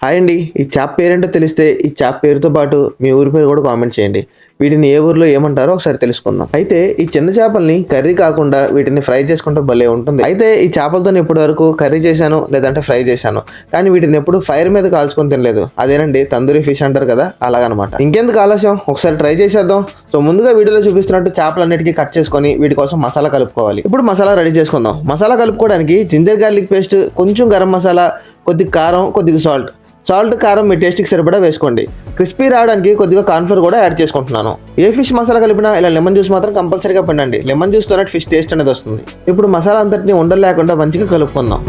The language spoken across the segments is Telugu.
హాయ్ అండి. ఈ చేప పేరేంటో తెలిస్తే ఈ చేప పేరుతో పాటు మీ ఊరి పేరు కూడా కామెంట్ చేయండి. వీటిని ఏ ఊర్లో ఏమంటారో ఒకసారి తెలుసుకుందాం. అయితే ఈ చిన్న చేపల్ని కర్రీ కాకుండా వీటిని ఫ్రై చేసుకుంటే భలే ఉంటుంది. అయితే ఈ చేపలతో ఇప్పటి వరకు కర్రీ చేశాను లేదంటే ఫ్రై చేశాను, కానీ వీటిని ఎప్పుడు ఫైర్ మీద కాల్చుకొని తినలేదు. అదేనండి తందూరి ఫిష్ అంటారు కదా, అలాగనమాట. ఇంకెందుకు ఆలస్యం, ఒకసారి ట్రై చేసేద్దాం. సో ముందుగా వీడియోలో చూపిస్తున్నట్టు చేపలన్నిటికీ కట్ చేసుకొని వీటి కోసం మసాలా కలుపుకోవాలి. ఇప్పుడు మసాలా రెడీ చేసుకుందాం. మసాలా కలుపుకోవడానికి జింజర్ గార్లిక్ పేస్ట్, కొంచెం గరం మసాలా, కొద్దిగా కారం, కొద్దిగా సాల్ట్ కారం మీ టేస్ట్కి సరిపడా వేసుకోండి. క్రిస్పీ రావడానికి కొద్దిగా కార్న్ఫ్లోర్ కూడా యాడ్ చేసుకుంటున్నాను. ఏ ఫిష్ మసాలా కలిపినా ఇలా లెమన్ జ్యూస్ మాత్రం కంపల్సరీగా పిండండి. లెమన్ జ్యూస్తోనే ఫిష్ టేస్ట్ అనేది వస్తుంది. ఇప్పుడు మసాలా అంతటిని ఉండలు లేకుండా మంచిగా కలుపుకుందాం.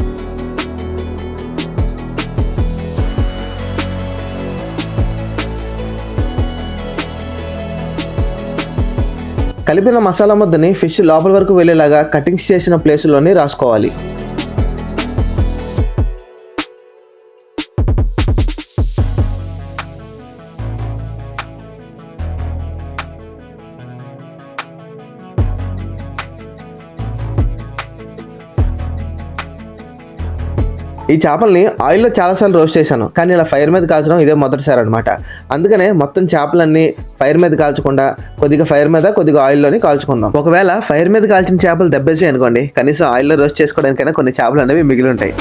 కలిపిన మసాలా ముద్దని ఫిష్ లోపల వరకు వెళ్ళేలాగా కటింగ్స్ చేసిన ప్లేసుల్లోనే రాసుకోవాలి. ఈ చేపల్ని ఆయిల్లో చాలాసార్లు రోస్ట్ చేశాను, కానీ ఇలా ఫైర్ మీద కాల్చడం ఇదే మొదటిసారి అనమాట. అందుకనే మొత్తం చేపలన్నీ ఫైర్ మీద కాల్చకుండా కొద్దిగా ఫైర్ మీద కొద్దిగా ఆయిల్లోని కాల్చుకుందాం. ఒకవేళ ఫైర్ మీద కాల్చిన చేపలు దెబ్బేసి అనుకోండి, కనీసం ఆయిల్లో రోస్ట్ చేసుకోవడానికైనా కొన్ని చేపలు అనేవి మిగిలి ఉంటాయి.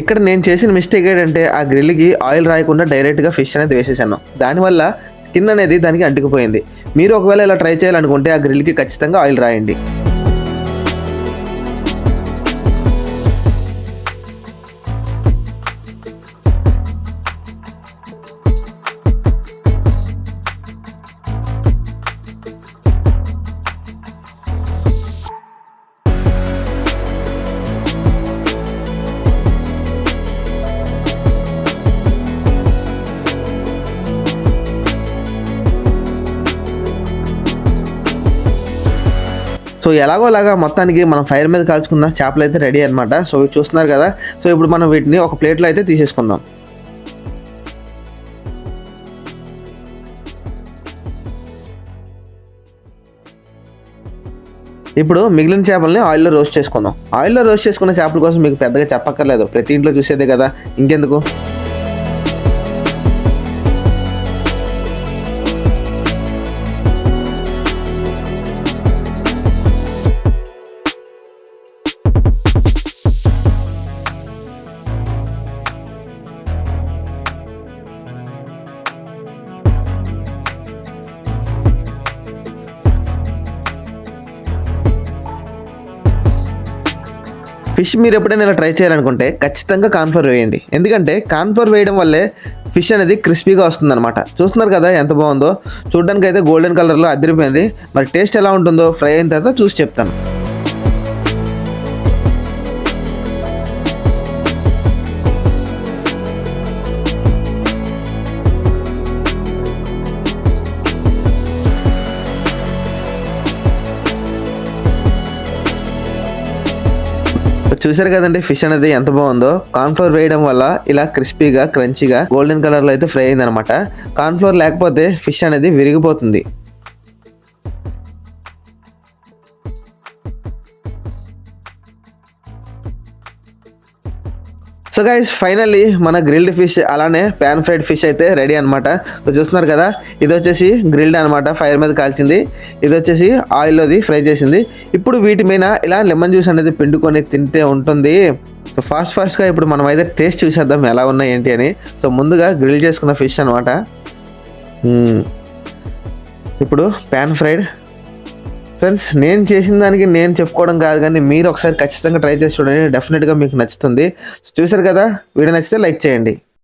ఇక్కడ నేను చేసిన మిస్టేక్ ఏంటంటే ఆ గ్రిల్కి ఆయిల్ రాయకుండా డైరెక్ట్గా ఫిష్ అనేది వేసేసాను. దానివల్ల స్కిన్ అనేది దానికి అంటుకుపోయింది. మీరు ఒకవేళ ఇలా ట్రై చేయాలనుకుంటే ఆ గ్రిల్కి ఖచ్చితంగా ఆయిల్ రాయండి. సో ఎలాగోలాగా మొత్తానికి మనం ఫైర్ మీద కాల్చుకున్న చేపలు అయితే రెడీ అనమాట. సో ఇవి చూస్తున్నారు కదా. సో ఇప్పుడు మనం వీటిని ఒక ప్లేట్లో అయితే తీసేసుకుందాం. ఇప్పుడు మిగిలిన చేపల్ని ఆయిల్లో రోస్ట్ చేసుకుందాం. ఆయిల్లో రోస్ట్ చేసుకున్న చేపల కోసం మీకు పెద్దగా చెప్పక్కర్లేదు, ప్రతి ఇంట్లో చూసేదే కదా, ఇంకెందుకు. ఫిష్ మీరు ఎప్పుడైనా ఇలా ట్రై చేయాలనుకుంటే ఖచ్చితంగా కార్న్ఫ్లోర్ వేయండి. ఎందుకంటే కార్న్ఫ్లోర్ వేయడం వల్లే ఫిష్ అనేది క్రిస్పీగా వస్తుందన్నమాట. చూస్తున్నారు కదా ఎంత బాగుందో, చూడడానికి అయితే గోల్డెన్ కలర్లో అదిరిపోయింది. మరి టేస్ట్ ఎలా ఉంటుందో ఫ్రై అయిన తర్వాత చూసి చెప్తాను. చూసారు కదండి ఫిష్ అనేది ఎంత బాగుందో. కార్న్ఫ్లోర్ వేయడం వల్ల ఇలా క్రిస్పీగా క్రంచీగా గోల్డెన్ కలర్లో అయితే ఫ్రై అయింది అనమాట. కార్న్ఫ్లోర్ లేకపోతే ఫిష్ అనేది విరిగిపోతుంది. సో గైస్ ఫైనల్లీ మన గ్రిల్డ్ ఫిష్ అలానే ప్యాన్ ఫ్రైడ్ ఫిష్ అయితే రెడీ అనమాట. సో చూస్తున్నారు కదా, ఇది వచ్చేసి గ్రిల్డ్ అనమాట, ఫైర్ మీద కాల్చింది. ఇది వచ్చేసి ఆయిల్లోది ఫ్రై చేసింది. ఇప్పుడు వీటి మీద ఇలా లెమన్ జ్యూస్ అనేది పిండుకొని తింటే ఉంటుంది. సో ఫాస్ట్గా ఇప్పుడు మనం అయితే టేస్ట్ చూసేద్దాం ఎలా ఉన్నాయి ఏంటి అని. సో ముందుగా గ్రిల్ చేసుకున్న ఫిష్ అనమాట. ఇప్పుడు ప్యాన్ ఫ్రైడ్. ఫ్రెండ్స్ నేను చేసిన దానికి నేను చెప్పుకోవడం కాదు, కానీ మీరు ఒకసారి ఖచ్చితంగా ట్రై చేసి చూడండి, డెఫినెట్గా మీకు నచ్చుతుంది. చూసారు కదా, వీడియో నచ్చితే లైక్ చేయండి.